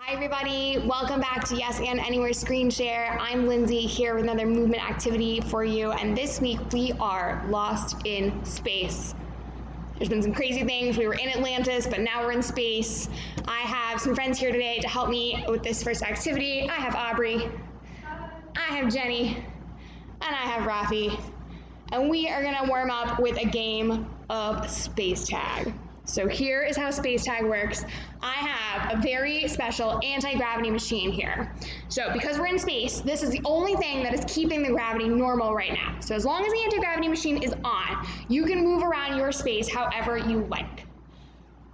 Hi everybody, welcome back to Yes and Anywhere Screen Share. I'm Lindsay here with another movement activity for you, and this week we are lost in space. There's been some crazy things. We were in Atlantis, but now we're in space. I have some friends here today to help me with this first activity. I have Aubrey, I have Jenny, and I have Rafi. And we are gonna warm up with a game of space tag. So here is how space tag works. I have a very special anti-gravity machine here. So because we're in space, this is the only thing that is keeping the gravity normal right now. So as long as the anti-gravity machine is on, you can move around your space however you like.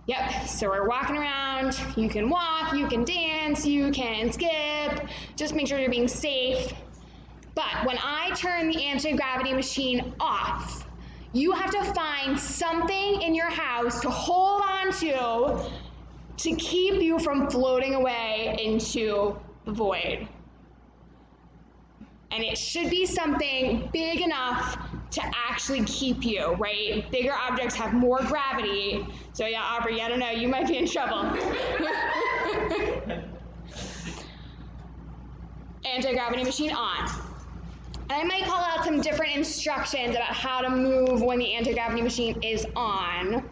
Yep, so we're walking around. You can walk, you can dance, you can skip. Just make sure you're being safe. But when I turn the anti-gravity machine off, you have to find something in your house to hold on to keep you from floating away into the void. And it should be something big enough to actually keep you, right? Bigger objects have more gravity. So yeah, Aubrey, I don't know, you might be in trouble. Anti-gravity machine on. And I might call out some different instructions about how to move when the anti-gravity machine is on.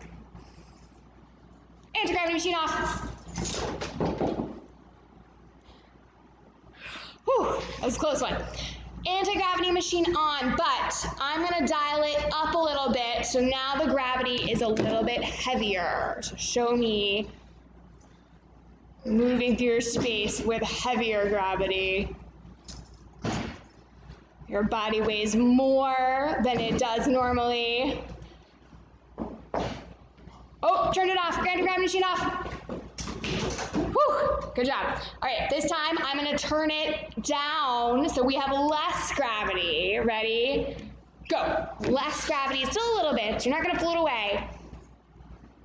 Anti-gravity machine off. Whew, that was a close one. Anti-gravity machine on, but I'm gonna dial it up a little bit, so now the gravity is a little bit heavier. So show me moving through your space with heavier gravity. Your body weighs more than it does normally. Oh, turned it off. Anti-gravity machine off. Whew, good job. All right, this time I'm gonna turn it down so we have less gravity. Ready? Go. Less gravity, still a little bit. You're not gonna float away,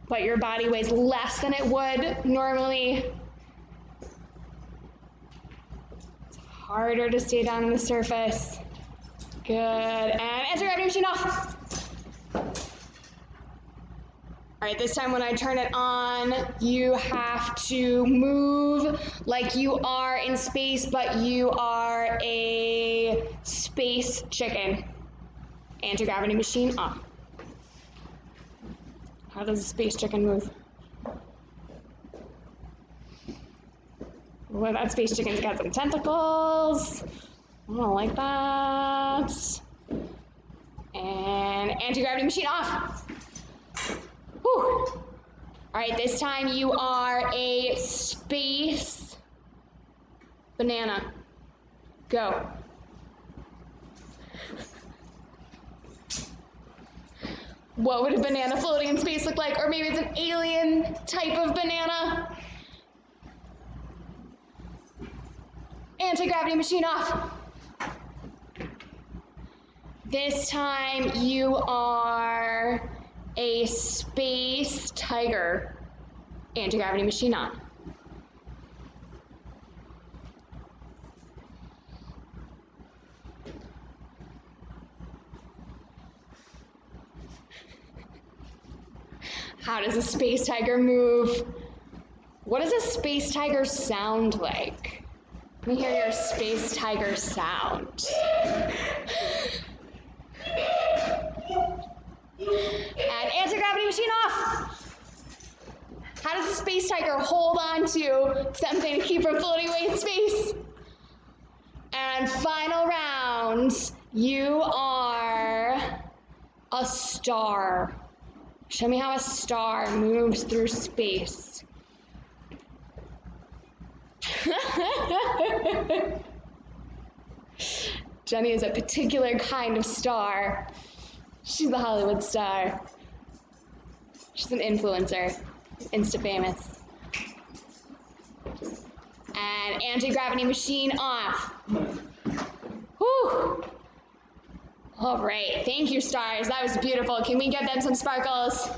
but your body weighs less than it would normally. It's harder to stay down on the surface. Good, and anti-gravity machine off. All right, this time when I turn it on, you have to move like you are in space, but you are a space chicken. Anti-gravity machine off. How does a space chicken move? Well, that space chicken's got some tentacles. I don't like that. And anti-gravity machine off. Whew. All right, this time you are a space banana. Go. What would a banana floating in space look like? Or maybe it's an alien type of banana. Anti-gravity machine off. This time you are a space tiger. Anti-gravity machine on. How does a space tiger move? What does a space tiger sound like? Let me hear your space tiger sound. And anti-gravity machine off. How does a space tiger hold on to something to keep from floating away in space? And final round, you are a star. Show me how a star moves through space. Jenny is a particular kind of star. She's the Hollywood star. She's an influencer, Insta famous. And anti-gravity machine off. Whew. All right, thank you, stars. That was beautiful. Can we get them some sparkles?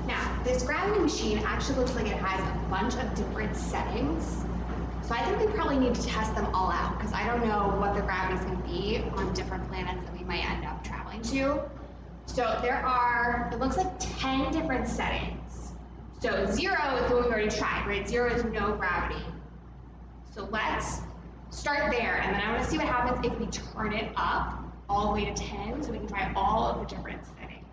Now, this gravity machine actually looks like it has a bunch of different settings. So I think we probably need to test them all out because I don't know what the gravity is going to be on different planets that we might end up traveling to. So there are, it looks like 10 different settings. So 0 is the one we already tried, right? 0 is no gravity. So let's start there, and then I want to see what happens if we turn it up all the way to 10, so we can try all of the different settings.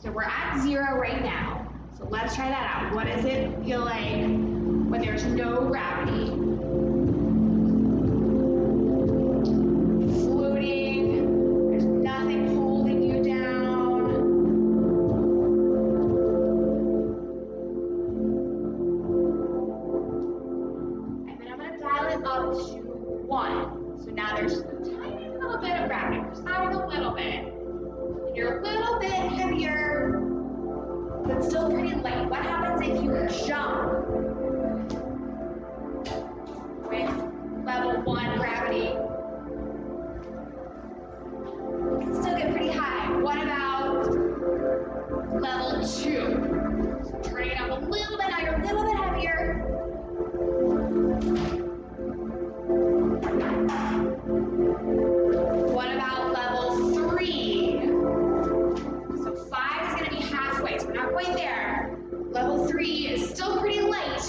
So we're at 0 right now, so let's try that out. What does it feel like when there's no gravity? Floating, there's nothing holding you down. And then I'm going to dial it up to 1. So now there's a tiny little bit of gravity, just adding a little bit. And you're a little bit heavier, but still pretty light. What happens if you jump with level 1 gravity? You can still get pretty high. What about level 2? So turning it up a little bit, now you're a little bit heavier. What about level 3? So 5 is going to be halfway, so we're not quite there. Level 3 is still pretty light,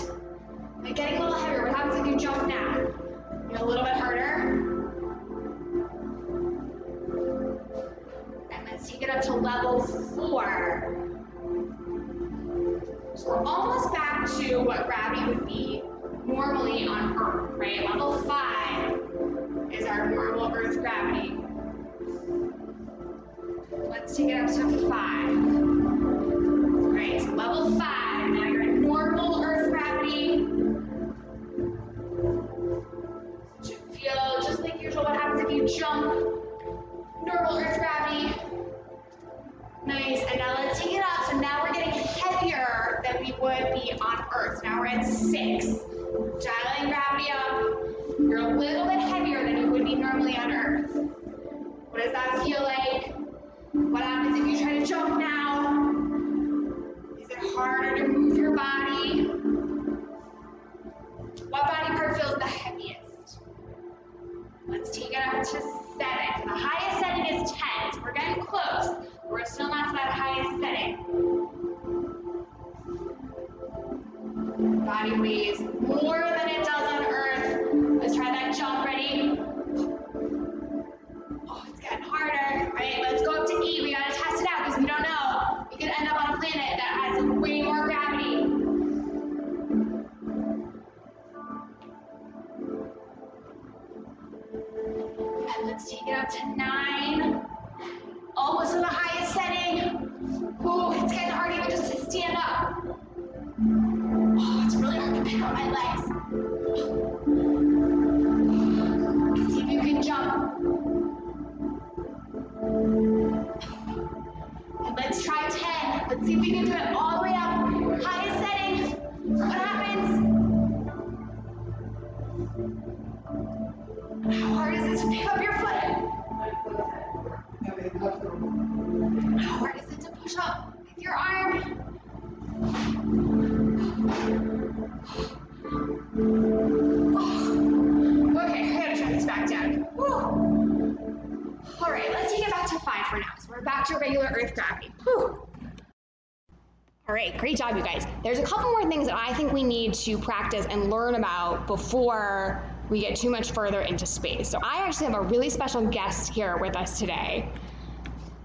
but getting a little heavier. What happens if you jump now? You're a little bit harder. And let's take it up to level 4. So we're almost back to what gravity would be normally on Earth, right? Level 5 is our normal Earth gravity. Let's take it up to 5. Alright, so level 5, now you're at normal Earth gravity. Should feel just like usual. What happens if you jump? Normal Earth gravity. Nice, and now let's take it up. So now we're getting heavier than we would be on Earth. So now we're at 6. Dialing gravity up. You're a little bit heavier than you would be normally on Earth. What does that feel like? What happens if you try to jump now? Is it harder to move your body? What body part feels the heaviest? Let's take it up to 7. So the highest setting is 10. So we're getting close. We're still not to that highest setting. Body weighs more than it does on Earth. Let's try that jump. Ready? Oh, it's getting harder. All right, let's go up to 8. We gotta test it out because we don't know. We could end up on a planet that has way more gravity. And let's take it up to 9. Almost to the highest setting. Oh, it's getting hard even just to stand up. Oh, it's really hard to pick up my legs. See if you can jump. And let's try 10. Let's see if we can do it all the way up. Highest setting. What happens? How hard is it to pick up your foot? How hard is it to push up with your arm? Okay, I gotta try this back down. Whew. All right, let's take it back to 5 for now. So we're back to regular Earth gravity. Whew. All right, great job, you guys. There's a couple more things that I think we need to practice and learn about before we get too much further into space. So I actually have a really special guest here with us today.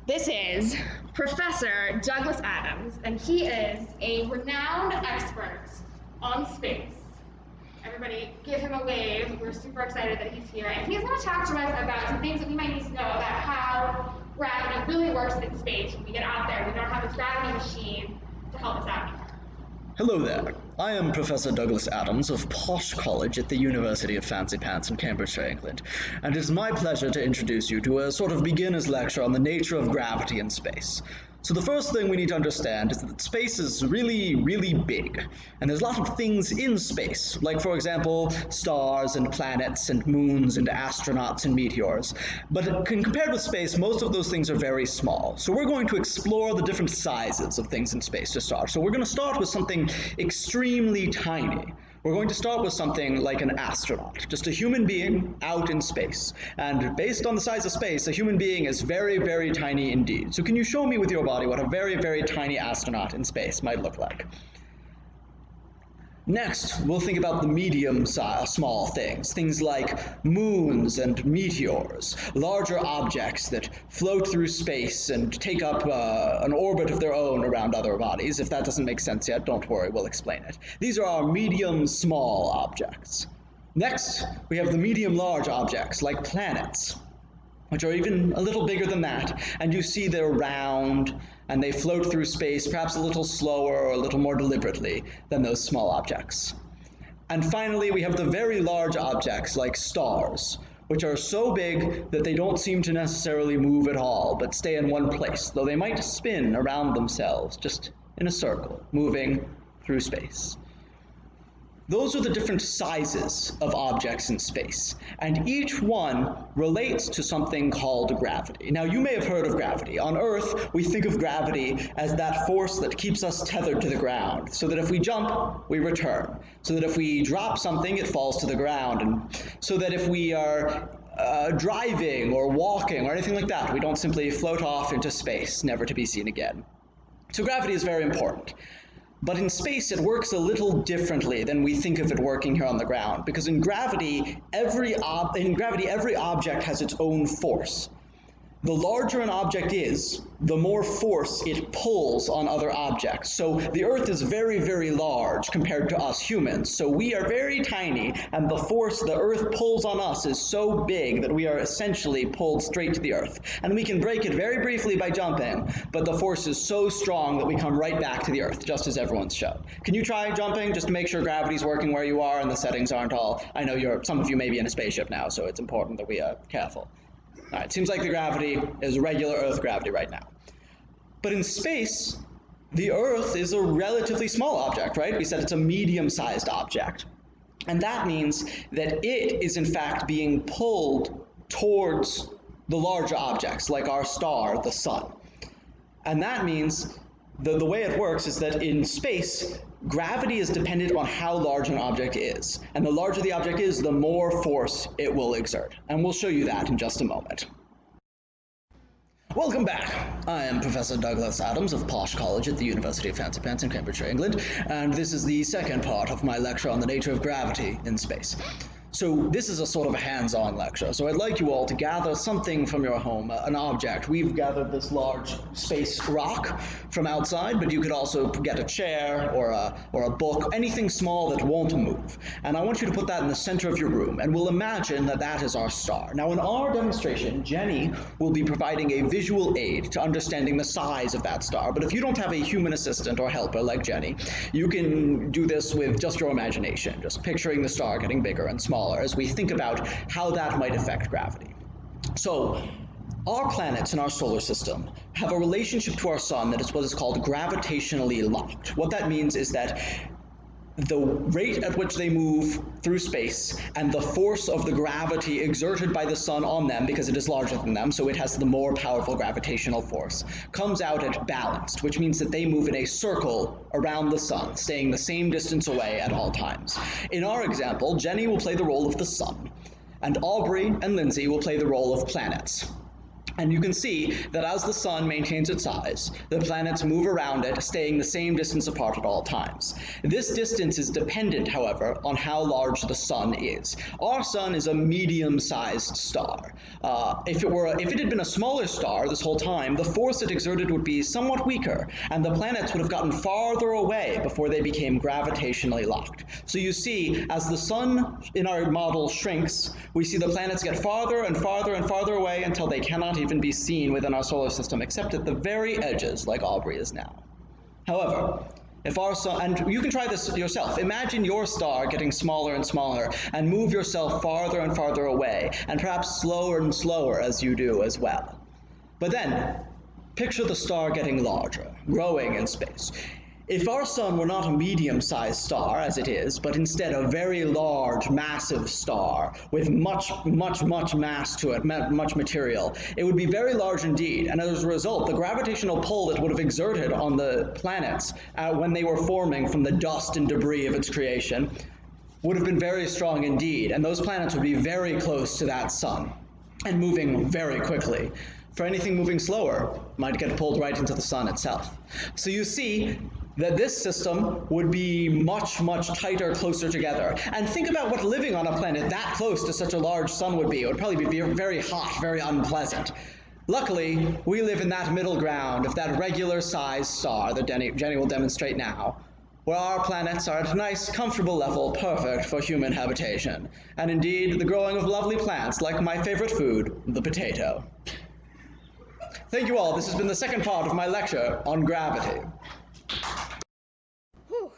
This is Professor Douglas Adams, and he is a renowned expert on space. Everybody give him a wave. We're super excited that he's here. And he's going to talk to us about some things that we might need to know about how gravity really works in space when we get out there. We don't have this gravity machine to help us out here. Hello there. I am Professor Douglas Adams of Posh College at the University of Fancy Pants in Cambridgeshire, England, and it is my pleasure to introduce you to a sort of beginner's lecture on the nature of gravity in space. So the first thing we need to understand is that space is really, really big, and there's a lot of things in space, like for example, stars and planets and moons and astronauts and meteors. But compared with space, most of those things are very small. So we're going to explore the different sizes of things in space to start. So we're going to start with something extremely tiny. We're going to start with something like an astronaut, just a human being out in space. And based on the size of space, a human being is very, very tiny indeed. So can you show me with your body what a very, very tiny astronaut in space might look like? Next, we'll think about the small things like moons and meteors, larger objects that float through space and take up an orbit of their own around other bodies. If that doesn't make sense yet, don't worry, we'll explain it. These are our medium-small objects. Next, we have the medium-large objects like planets, which are even a little bigger than that, and you see they're round and they float through space perhaps a little slower or a little more deliberately than those small objects. And finally, we have the very large objects like stars, which are so big that they don't seem to necessarily move at all, but stay in one place, though they might spin around themselves just in a circle, moving through space. Those are the different sizes of objects in space, and each one relates to something called gravity. Now, you may have heard of gravity. On Earth, we think of gravity as that force that keeps us tethered to the ground, so that if we jump, we return, so that if we drop something, it falls to the ground, and so that if we are driving or walking or anything like that, we don't simply float off into space, never to be seen again. So gravity is very important. But in space, it works a little differently than we think of it working here on the ground, because in gravity, every object has its own force. The larger an object is, the more force it pulls on other objects. So the Earth is very, very large compared to us humans. So we are very tiny, and the force the Earth pulls on us is so big that we are essentially pulled straight to the Earth. And we can break it very briefly by jumping, but the force is so strong that we come right back to the Earth, just as everyone's shown. Can you try jumping just to make sure gravity's working where you are and the settings aren't all... I know some of you may be in a spaceship now, so it's important that we are careful. All right, seems like the gravity is regular Earth gravity right now. But in space, the Earth is a relatively small object, right? We said it's a medium-sized object. And that means that it is in fact being pulled towards the larger objects, like our star, the sun. And that means the way it works is that in space, gravity is dependent on how large an object is. And the larger the object is, the more force it will exert. And we'll show you that in just a moment. Welcome back. I am Professor Douglas Adams of Posh College at the University of Fancy Pants in Cambridgeshire, England, and this is the second part of my lecture on the nature of gravity in space. So this is a sort of a hands-on lecture, so I'd like you all to gather something from your home, an object. We've gathered this large space rock from outside, but you could also get a chair or a book, anything small that won't move. And I want you to put that in the center of your room, and we'll imagine that that is our star. Now in our demonstration, Jenny will be providing a visual aid to understanding the size of that star, but if you don't have a human assistant or helper like Jenny, you can do this with just your imagination, just picturing the star getting bigger and smaller as we think about how that might affect gravity. So, our planets in our solar system have a relationship to our sun that is what is called gravitationally locked. What that means is that the rate at which they move through space and the force of the gravity exerted by the sun on them, because it is larger than them, so it has the more powerful gravitational force, comes out at balanced, which means that they move in a circle around the sun, staying the same distance away at all times. In our example, Jenny will play the role of the sun, and Aubrey and Lindsey will play the role of planets. And you can see that as the sun maintains its size, the planets move around it, staying the same distance apart at all times. This distance is dependent, however, on how large the sun is. Our sun is a medium-sized star. If it had been a smaller star this whole time, the force it exerted would be somewhat weaker, and the planets would have gotten farther away before they became gravitationally locked. So you see, as the sun in our model shrinks, we see the planets get farther and farther and farther away until they cannot even be seen within our solar system, except at the very edges, like Aubrey is now. However, if our sun, and you can try this yourself, imagine your star getting smaller and smaller, and move yourself farther and farther away, and perhaps slower and slower as you do as well. But then, picture the star getting larger, growing in space. If our sun were not a medium-sized star, as it is, but instead a very large, massive star with much mass to it, much material, it would be very large indeed, and as a result, the gravitational pull it would have exerted on the planets when they were forming from the dust and debris of its creation would have been very strong indeed, and those planets would be very close to that sun and moving very quickly. For anything moving slower might get pulled right into the sun itself. So you see that this system would be much, much tighter, closer together. And think about what living on a planet that close to such a large sun would be. It would probably be very hot, very unpleasant. Luckily, we live in that middle ground of that regular-sized star that Jenny will demonstrate now, where our planets are at a nice, comfortable level, perfect for human habitation, and indeed the growing of lovely plants like my favorite food, the potato. Thank you all. This has been the second part of my lecture on gravity. Whew,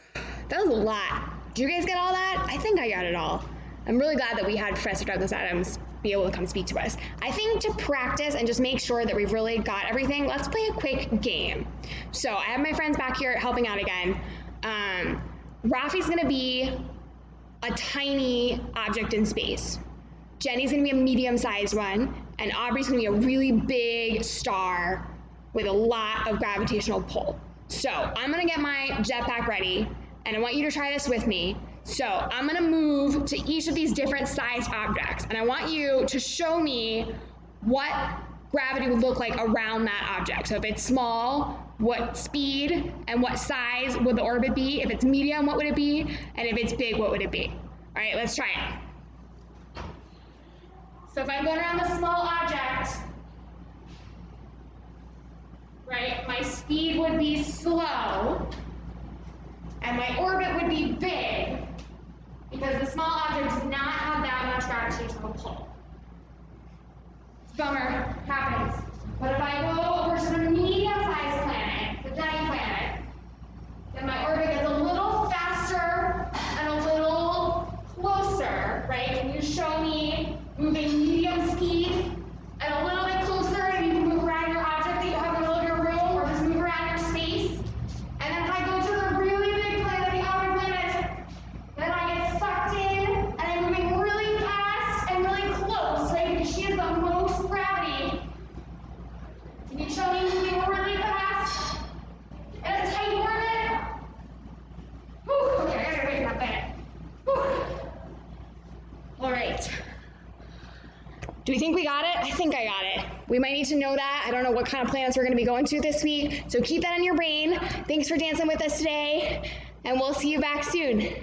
that was a lot. Did you guys get all that? I think I got it all. I'm really glad that we had Professor Douglas Adams be able to come speak to us. I think to practice and just make sure that we've really got everything, let's play a quick game. So I have my friends back here helping out again. Rafi's gonna be a tiny object in space. Jenny's gonna be a medium-sized one, and Aubrey's gonna be a really big star with a lot of gravitational pull. So I'm gonna get my jetpack ready, and I want you to try this with me. So I'm gonna move to each of these different sized objects, and I want you to show me what gravity would look like around that object. So if it's small, what speed and what size would the orbit be? If it's medium, what would it be? And if it's big, what would it be? All right, let's try it. So if I'm going around the small object, right, my speed would be slow, and my orbit would be big, because the small object does not have that much gravitational pull. Bummer, happens. But if I go over to the medium-sized planet, the Jenny planet, then my orbit gets a little faster and a little closer, right? Can you show me moving medium speed and a little bit closer, and you can move around your object that you have in the middle of your room, or just move around your space? And then if I go to the really big planet, the outer planet, then I get sucked in, and I'm moving really fast and really close, right? Because she has the most gravity. Can you show me moving really fast in a tight orbit? Whew, okay, I gotta wait for that planet. Whew. All right. Do we think we got it? I think I got it. We might need to know that. I don't know what kind of planets we're going to be going to this week, so keep that in your brain. Thanks for dancing with us today, and we'll see you back soon.